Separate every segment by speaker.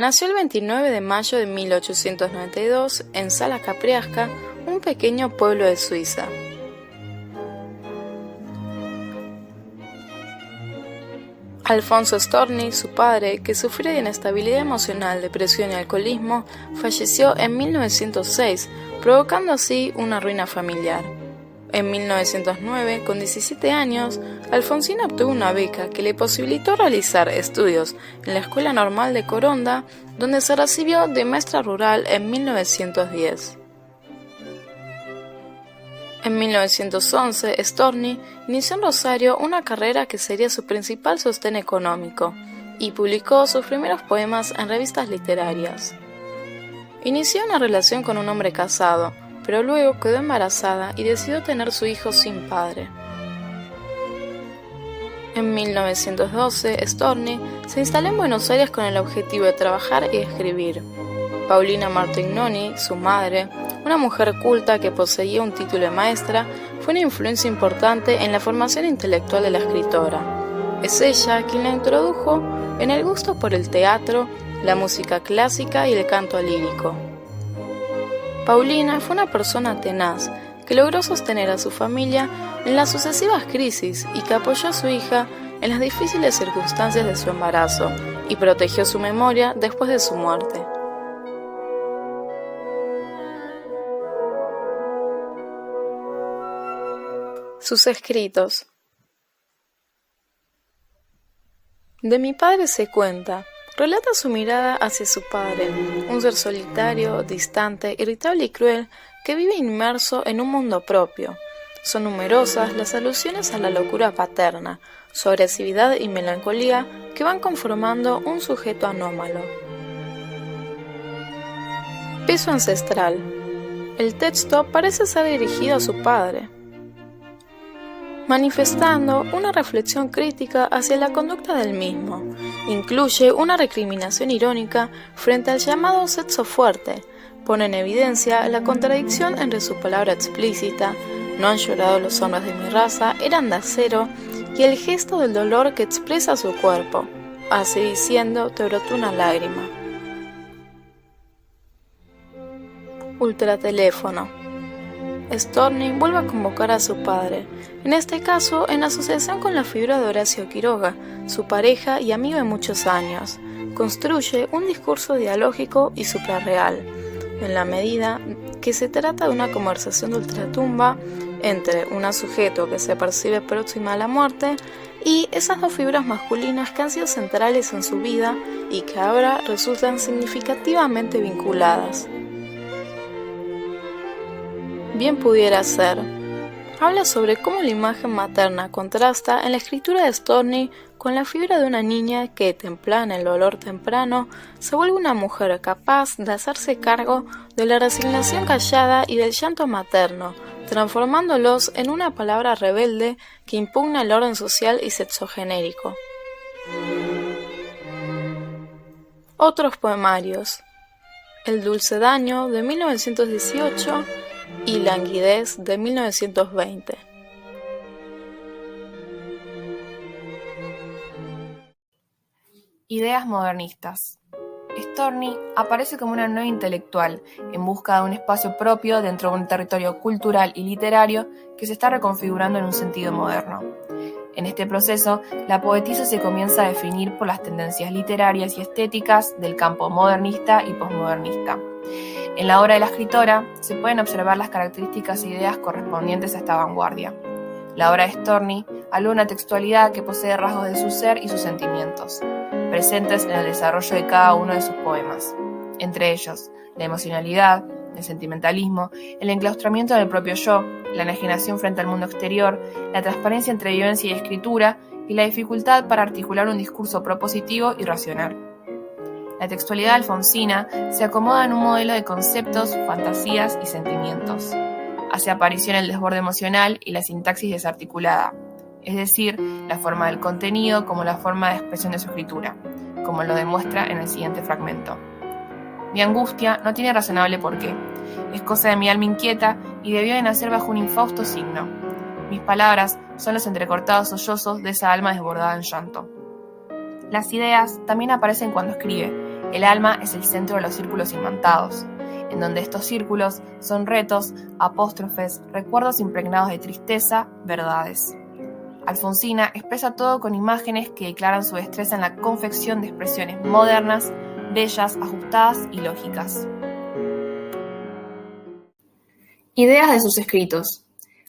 Speaker 1: Nació el 29 de mayo de 1892 en Sala Capriasca, un pequeño pueblo de Suiza. Alfonso Storni, su padre, que sufría de inestabilidad emocional, depresión y alcoholismo, falleció en 1906, provocando así una ruina familiar. En 1909, con 17 años, Alfonsina obtuvo una beca que le posibilitó realizar estudios en la Escuela Normal de Coronda, donde se recibió de maestra rural en 1910. En 1911, Storni inició en Rosario una carrera que sería su principal sostén económico, y publicó sus primeros poemas en revistas literarias. Inició una relación con un hombre casado, pero luego quedó embarazada y decidió tener su hijo sin padre. En 1912, Storni se instaló en Buenos Aires con el objetivo de trabajar y escribir. Paulina Martignoni, su madre, una mujer culta que poseía un título de maestra, fue una influencia importante en la formación intelectual de la escritora. Es ella quien la introdujo en el gusto por el teatro, la música clásica y el canto lírico. Paulina fue una persona tenaz que logró sostener a su familia en las sucesivas crisis y que apoyó a su hija en las difíciles circunstancias de su embarazo y protegió su memoria después de su muerte. Sus escritos. De mi padre se cuenta. Relata su mirada hacia su padre, un ser solitario, distante, irritable y cruel que vive inmerso en un mundo propio. Son numerosas las alusiones a la locura paterna, su agresividad y melancolía que van conformando un sujeto anómalo. Peso ancestral. El texto parece ser dirigido a su padre, manifestando una reflexión crítica hacia la conducta del mismo. Incluye una recriminación irónica frente al llamado sexo fuerte. Pone en evidencia la contradicción entre su palabra explícita, no han llorado los hombres de mi raza, eran de acero, y el gesto del dolor que expresa su cuerpo, así diciendo, te brotó una lágrima. Ultrateléfono. Storni vuelve a convocar a su padre, en este caso en asociación con la figura de Horacio Quiroga, su pareja y amigo de muchos años. Construye un discurso dialógico y suprarreal, en la medida que se trata de una conversación de ultratumba entre un sujeto que se percibe próxima a la muerte y esas dos figuras masculinas que han sido centrales en su vida y que ahora resultan significativamente vinculadas. Bien pudiera ser. Habla sobre cómo la imagen materna contrasta en la escritura de Storni con la figura de una niña que, templada en el dolor temprano, se vuelve una mujer capaz de hacerse cargo de la resignación callada y del llanto materno, transformándolos en una palabra rebelde que impugna el orden social y sexogenérico. Otros poemarios. El dulce daño, de 1918, y Languidez, de 1920.
Speaker 2: Ideas modernistas. Storni aparece como una nueva intelectual en busca de un espacio propio dentro de un territorio cultural y literario que se está reconfigurando en un sentido moderno. En este proceso, la poetisa se comienza a definir por las tendencias literarias y estéticas del campo modernista y posmodernista. En la obra de la escritora se pueden observar las características e ideas correspondientes a esta vanguardia. La obra de Storni alude a una textualidad que posee rasgos de su ser y sus sentimientos, presentes en el desarrollo de cada uno de sus poemas. Entre ellos, la emocionalidad, el sentimentalismo, el enclaustramiento del propio yo, la enajenación frente al mundo exterior, la transparencia entre vivencia y escritura y la dificultad para articular un discurso propositivo y racional. La textualidad alfonsina se acomoda en un modelo de conceptos, fantasías y sentimientos. Hace aparición el desborde emocional y la sintaxis desarticulada, es decir, la forma del contenido como la forma de expresión de su escritura, como lo demuestra en el siguiente fragmento. Mi angustia no tiene razonable porqué, es cosa de mi alma inquieta y debió de nacer bajo un infausto signo. Mis palabras son los entrecortados sollozos de esa alma desbordada en llanto. Las ideas también aparecen cuando escribe, El alma es el centro de los círculos imantados, en donde estos círculos son retos, apóstrofes, recuerdos impregnados de tristeza, verdades. Alfonsina expresa todo con imágenes que declaran su destreza en la confección de expresiones modernas, bellas, ajustadas y lógicas. Ideas de sus escritos.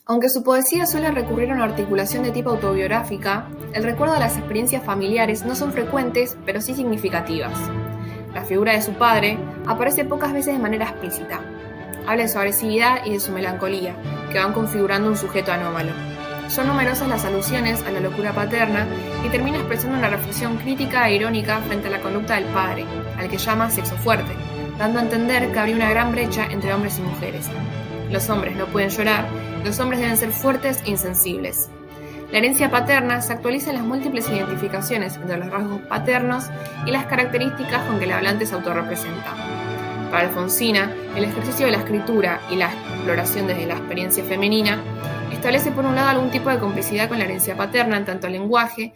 Speaker 2: Aunque su poesía suele recurrir a una articulación de tipo autobiográfica, el recuerdo de las experiencias familiares no son frecuentes, pero sí significativas. La figura de su padre aparece pocas veces de manera explícita. Habla de su agresividad y de su melancolía, que van configurando un sujeto anómalo. Son numerosas las alusiones a la locura paterna y termina expresando una reflexión crítica e irónica frente a la conducta del padre, al que llama sexo fuerte, dando a entender que habría una gran brecha entre hombres y mujeres. Los hombres no pueden llorar, los hombres deben ser fuertes e insensibles. La herencia paterna se actualiza en las múltiples identificaciones entre los rasgos paternos y las características con que el hablante se autorrepresenta. Para Alfonsina, el ejercicio de la escritura y la exploración desde la experiencia femenina establece por un lado algún tipo de complicidad con la herencia paterna en tanto al lenguaje,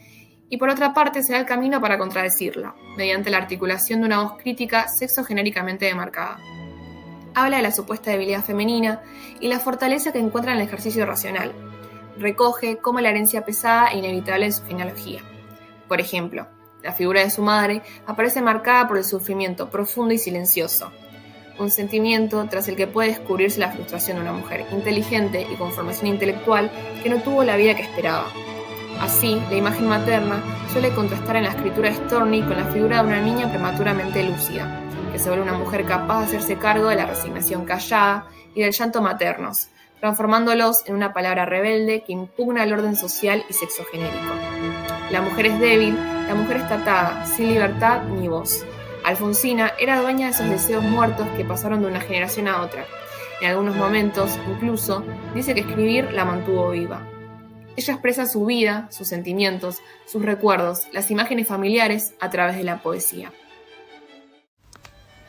Speaker 2: y por otra parte se da el camino para contradecirla, mediante la articulación de una voz crítica sexogenéricamente demarcada. Habla de la supuesta debilidad femenina y la fortaleza que encuentra en el ejercicio racional. Recoge cómo la herencia pesada e inevitable en su genealogía. Por ejemplo, la figura de su madre aparece marcada por el sufrimiento profundo y silencioso, un sentimiento tras el que puede descubrirse la frustración de una mujer inteligente y con formación intelectual que no tuvo la vida que esperaba. Así, la imagen materna suele contrastar en la escritura de Storni con la figura de una niña prematuramente lúcida, que se vuelve una mujer capaz de hacerse cargo de la resignación callada y del llanto maternos, transformándolos en una palabra rebelde que impugna el orden social y sexogenérico. La mujer es débil, la mujer está atada, sin libertad ni voz. Alfonsina era dueña de esos deseos muertos que pasaron de una generación a otra. En algunos momentos, incluso, dice que escribir la mantuvo viva. Ella expresa su vida, sus sentimientos, sus recuerdos, las imágenes familiares a través de la poesía.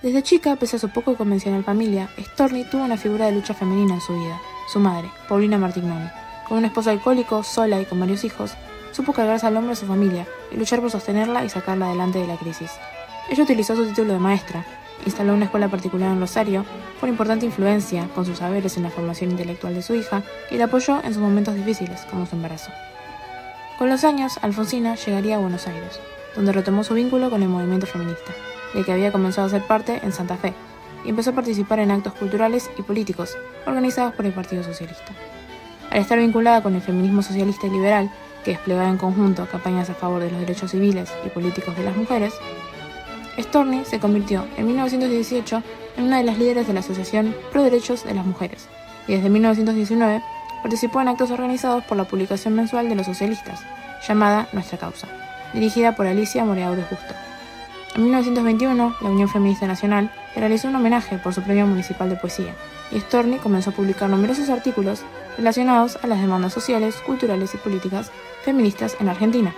Speaker 1: Desde chica, pese a su poco convencional familia, Storni tuvo una figura de lucha femenina en su vida, su madre, Paulina Martignoni. Con un esposo alcohólico, sola y con varios hijos, supo cargarse al hombro a su familia y luchar por sostenerla y sacarla adelante de la crisis. Ella utilizó su título de maestra, instaló una escuela particular en Rosario, fue una importante influencia con sus saberes en la formación intelectual de su hija y la apoyó en sus momentos difíciles, como su embarazo. Con los años, Alfonsina llegaría a Buenos Aires, donde retomó su vínculo con el movimiento feminista, del que había comenzado a ser parte en Santa Fe, y empezó a participar en actos culturales y políticos organizados por el Partido Socialista. Al estar vinculada con el feminismo socialista y liberal, que desplegaba en conjunto campañas a favor de los derechos civiles y políticos de las mujeres, Storni se convirtió en 1918 en una de las líderes de la Asociación Pro Derechos de las Mujeres, y desde 1919 participó en actos organizados por la publicación mensual de los socialistas, llamada Nuestra Causa, dirigida por Alicia Moreau de Justo. En 1921, la Unión Feminista Nacional le realizó un homenaje por su premio municipal de poesía, y Storni comenzó a publicar numerosos artículos relacionados a las demandas sociales, culturales y políticas feministas en Argentina.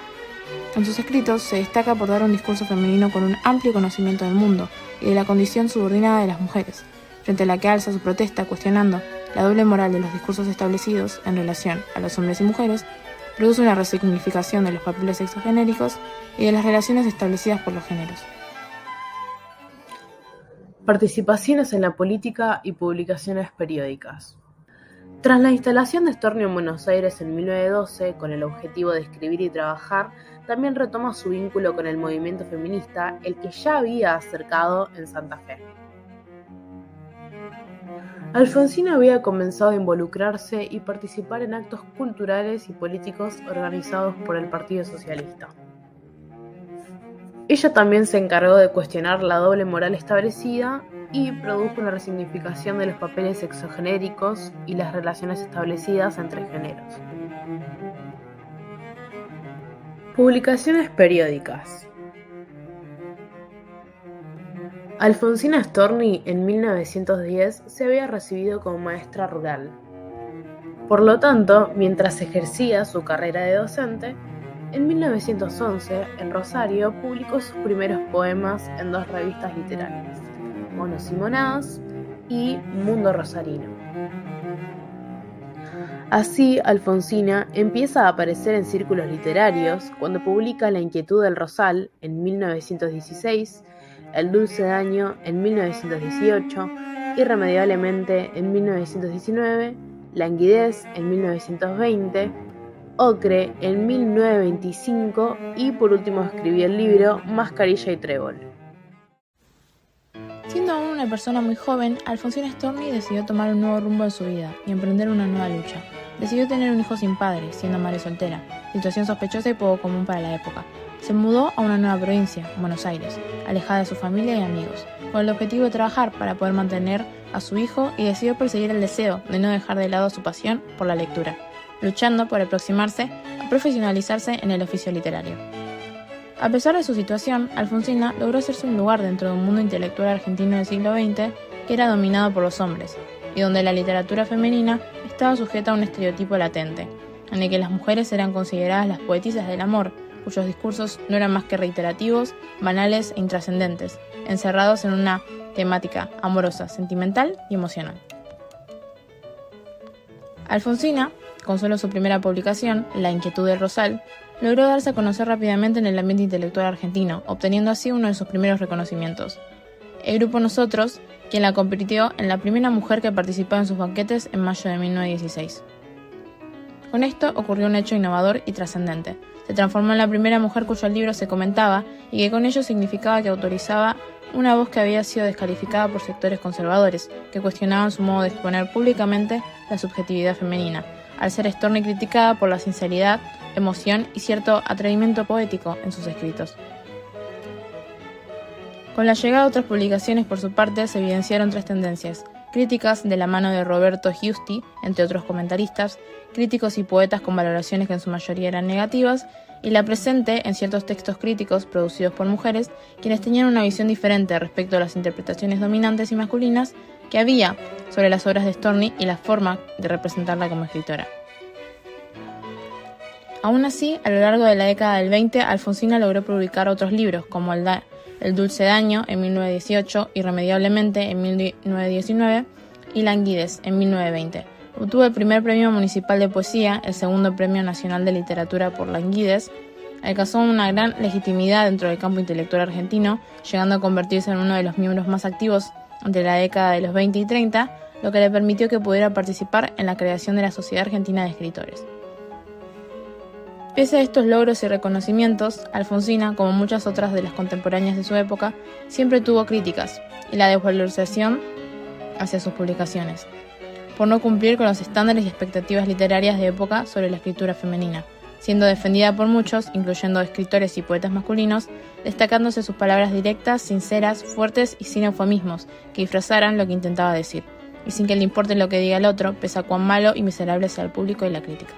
Speaker 1: En sus escritos se destaca por dar un discurso femenino con un amplio conocimiento del mundo y de la condición subordinada de las mujeres, frente a la que alza su protesta cuestionando la doble moral de los discursos establecidos en relación a los hombres y mujeres, produce una resignificación de los papeles sexogenéricos y de las relaciones establecidas por los géneros.
Speaker 3: Participaciones en la política y publicaciones periódicas. Tras la instalación de Storni en Buenos Aires en 1912, con el objetivo de escribir y trabajar, también retoma su vínculo con el movimiento feminista, el que ya había acercado en Santa Fe. Alfonsina había comenzado a involucrarse y participar en actos culturales y políticos organizados por el Partido Socialista. Ella también se encargó de cuestionar la doble moral establecida y produjo una resignificación de los papeles sexogenéricos y las relaciones establecidas entre géneros. Publicaciones periódicas. Alfonsina Storni en 1910 se había recibido como maestra rural. Por lo tanto, mientras ejercía su carrera de docente, en 1911, en Rosario, publicó sus primeros poemas en dos revistas literarias, Monos y Monadas y Mundo Rosarino. Así, Alfonsina empieza a aparecer en círculos literarios cuando publica La Inquietud del Rosal en 1916, El dulce daño en 1918, Irremediablemente en 1919, Languidez en 1920, Ocre en 1925 y por último escribió el libro Mascarilla y Trébol.
Speaker 4: Siendo aún una persona muy joven, Alfonsina Storni decidió tomar un nuevo rumbo en su vida y emprender una nueva lucha. Decidió tener un hijo sin padre, siendo madre soltera, situación sospechosa y poco común para la época. Se mudó a una nueva provincia, Buenos Aires, alejada de su familia y amigos, con el objetivo de trabajar para poder mantener a su hijo y decidió perseguir el deseo de no dejar de lado su pasión por la lectura, luchando por aproximarse a profesionalizarse en el oficio literario. A pesar de su situación, Alfonsina logró hacerse un lugar dentro de un mundo intelectual argentino del siglo XX que era dominado por los hombres, y donde la literatura femenina estaba sujeta a un estereotipo latente, en el que las mujeres eran consideradas las poetisas del amor, cuyos discursos no eran más que reiterativos, banales e intrascendentes, encerrados en una temática amorosa, sentimental y emocional. Alfonsina, con solo su primera publicación, La inquietud del rosal, logró darse a conocer rápidamente en el ambiente intelectual argentino, obteniendo así uno de sus primeros reconocimientos. El grupo Nosotros, quien la convirtió en la primera mujer que participaba en sus banquetes en mayo de 1916. Con esto ocurrió un hecho innovador y trascendente. Se transformó en la primera mujer cuyo libro se comentaba y que con ello significaba que autorizaba una voz que había sido descalificada por sectores conservadores, que cuestionaban su modo de exponer públicamente la subjetividad femenina, al ser Storni criticada por la sinceridad, emoción y cierto atrevimiento poético en sus escritos. Con la llegada de otras publicaciones por su parte se evidenciaron tres tendencias: críticas de la mano de Roberto Giusti, entre otros comentaristas, críticos y poetas con valoraciones que en su mayoría eran negativas, y la presente en ciertos textos críticos producidos por mujeres, quienes tenían una visión diferente respecto a las interpretaciones dominantes y masculinas que había sobre las obras de Storni y la forma de representarla como escritora. Aún así, a lo largo de la década del 20, Alfonsina logró publicar otros libros, como El dulce daño en 1918, Irremediablemente en 1919 y Languidez en 1920. Obtuvo el primer premio municipal de poesía, el segundo premio nacional de literatura por Languidez, alcanzó una gran legitimidad dentro del campo intelectual argentino, llegando a convertirse en uno de los miembros más activos entre la década de los 20 y 30, lo que le permitió que pudiera participar en la creación de la Sociedad Argentina de Escritores. Pese a estos logros y reconocimientos, Alfonsina, como muchas otras de las contemporáneas de su época, siempre tuvo críticas y la desvalorización hacia sus publicaciones, por no cumplir con los estándares y expectativas literarias de época sobre la escritura femenina, siendo defendida por muchos, incluyendo escritores y poetas masculinos, destacándose sus palabras directas, sinceras, fuertes y sin eufemismos, que disfrazaran lo que intentaba decir, y sin que le importe lo que diga el otro, pese a cuán malo y miserable sea el público y la crítica.